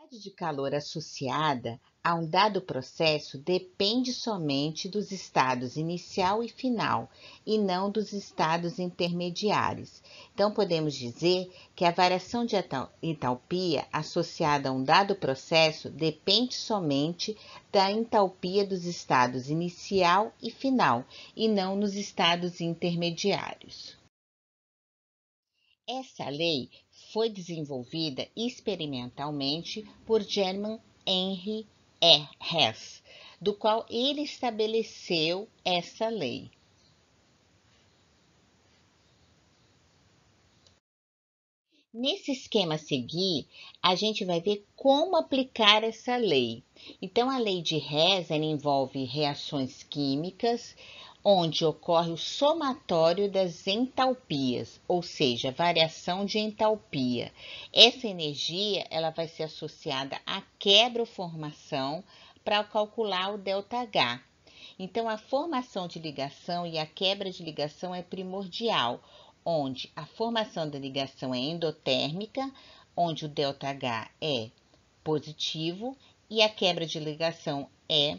quantidade de calor associada a um dado processo depende somente dos estados inicial e final, e não dos estados intermediários. Então, podemos dizer que a variação de entalpia associada a um dado processo depende somente da entalpia dos estados inicial e final, e não nos estados intermediários. Essa lei foi desenvolvida experimentalmente por Germain Henry Hess, do qual ele estabeleceu essa lei. Nesse esquema a seguir, a gente vai ver como aplicar essa lei. Então, a lei de Hess envolve reações químicas, onde ocorre o somatório das entalpias, ou seja, variação de entalpia. Essa energia ela vai ser associada à quebra ou formação para calcular o ΔH. Então, a formação de ligação e a quebra de ligação é primordial, onde a formação da ligação é endotérmica, onde o ΔH é positivo, e a quebra de ligação é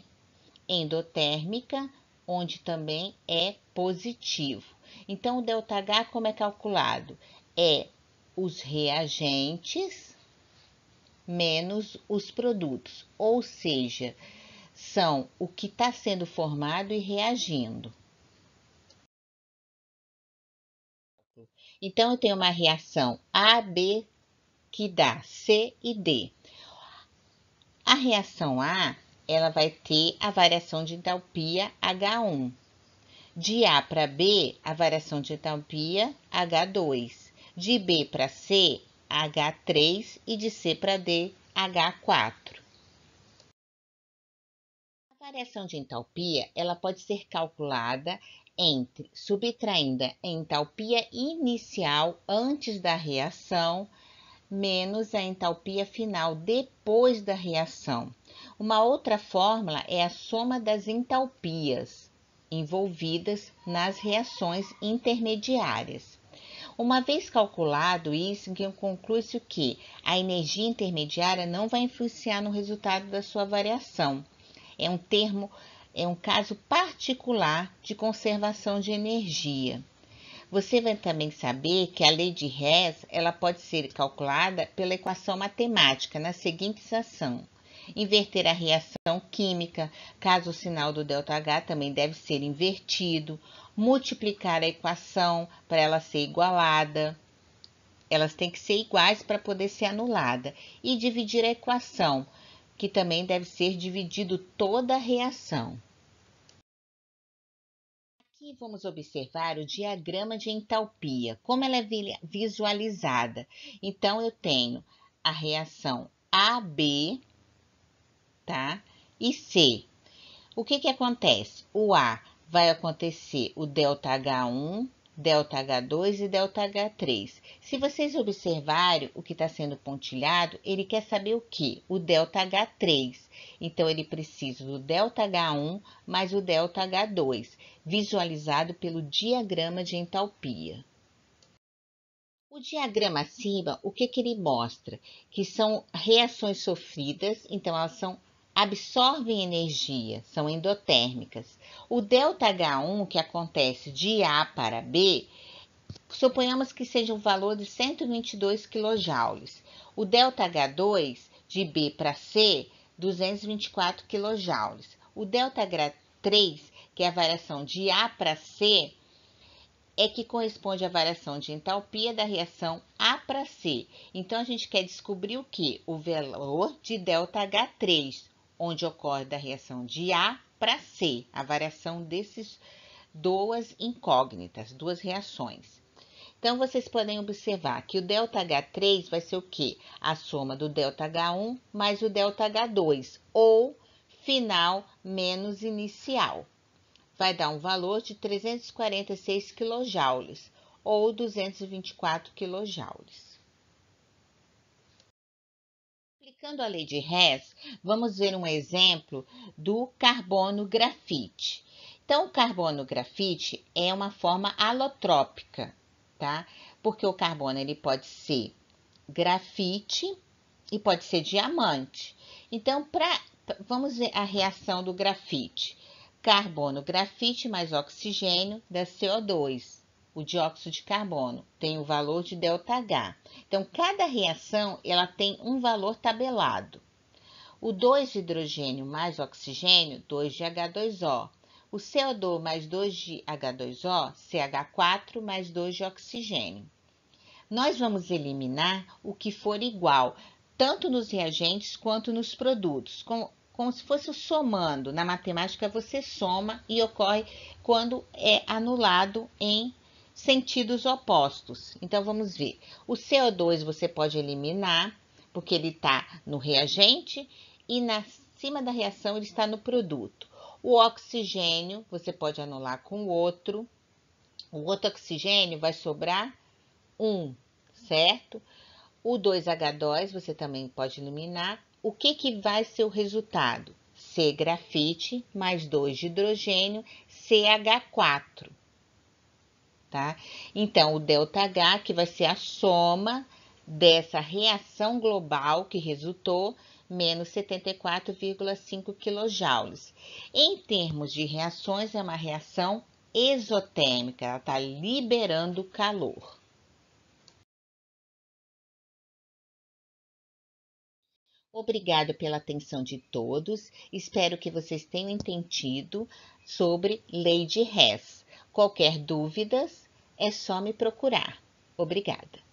endotérmica, onde também é positivo. Então, o ΔH como é calculado? É os reagentes menos os produtos, ou seja, são o que está sendo formado e reagindo. Então, eu tenho uma reação A, B, que dá C e D. A reação A, ela vai ter a variação de entalpia H1. De A para B, a variação de entalpia H2. De B para C, H3 e de C para D, H4. A variação de entalpia, ela pode ser calculada subtraindo a entalpia inicial antes da reação menos a entalpia final depois da reação. Uma outra fórmula é a soma das entalpias envolvidas nas reações intermediárias. Uma vez calculado isso, conclui-se que a energia intermediária não vai influenciar no resultado da sua variação. É um caso particular de conservação de energia. Você vai também saber que a lei de Hess ela pode ser calculada pela equação matemática na seguinte equação. Inverter a reação química, caso o sinal do ΔH também deve ser invertido. Multiplicar a equação para ela ser igualada. Elas têm que ser iguais para poder ser anulada. E dividir a equação, que também deve ser dividido toda a reação. Aqui vamos observar o diagrama de entalpia, como ela é visualizada. Então, eu tenho a reação AB, tá? E C. O que acontece? O A vai acontecer o ΔH1, ΔH2 e ΔH3. Se vocês observarem o que está sendo pontilhado, ele quer saber o quê? O ΔH3. Então, ele precisa do ΔH1 mais o ΔH2, visualizado pelo diagrama de entalpia. O diagrama acima, o que ele mostra? Que são reações sofridas, então elas absorvem energia, são endotérmicas. O ΔH1, que acontece de A para B, suponhamos que seja um valor de 122 kJ. O ΔH2, de B para C, 224 kJ. O ΔH3, que é a variação de A para C, é que corresponde à variação de entalpia da reação A para C. Então, a gente quer descobrir o quê? O valor de ΔH3, onde ocorre da reação de A para C, a variação dessas duas incógnitas, duas reações. Então, vocês podem observar que o ΔH3 vai ser o quê? A soma do ΔH1 mais o ΔH2, ou final menos inicial. Vai dar um valor de 346 kJ, ou 224 kJ. Aplicando a lei de Hess, vamos ver um exemplo do carbono grafite. Então, o carbono grafite é uma forma alotrópica, tá? Porque o carbono ele pode ser grafite e pode ser diamante. Então, vamos ver a reação do grafite. Carbono, grafite mais oxigênio dá CO2. O dióxido de carbono tem o valor de ΔH. Então, cada reação ela tem um valor tabelado. O 2 de hidrogênio mais oxigênio, 2 de H2O. O CO2 mais 2 de H2O, CH4 mais 2 de oxigênio. Nós vamos eliminar o que for igual, tanto nos reagentes quanto nos produtos, como se fosse somando. Na matemática, você soma e ocorre quando é anulado em sentidos opostos. Então, vamos ver. O CO2 você pode eliminar, porque ele está no reagente e na cima da reação ele está no produto. O oxigênio você pode anular com o outro. O outro oxigênio vai sobrar 1, certo? O 2H2 você também pode eliminar. O que vai ser o resultado? C grafite mais 2 de hidrogênio, CH4, tá? Então, o ΔH, que vai ser a soma dessa reação global que resultou, menos 74,5 kJ. Em termos de reações, é uma reação exotérmica, ela está liberando calor. Obrigado pela atenção de todos. Espero que vocês tenham entendido sobre lei de Hess. Qualquer dúvidas, é só me procurar. Obrigada.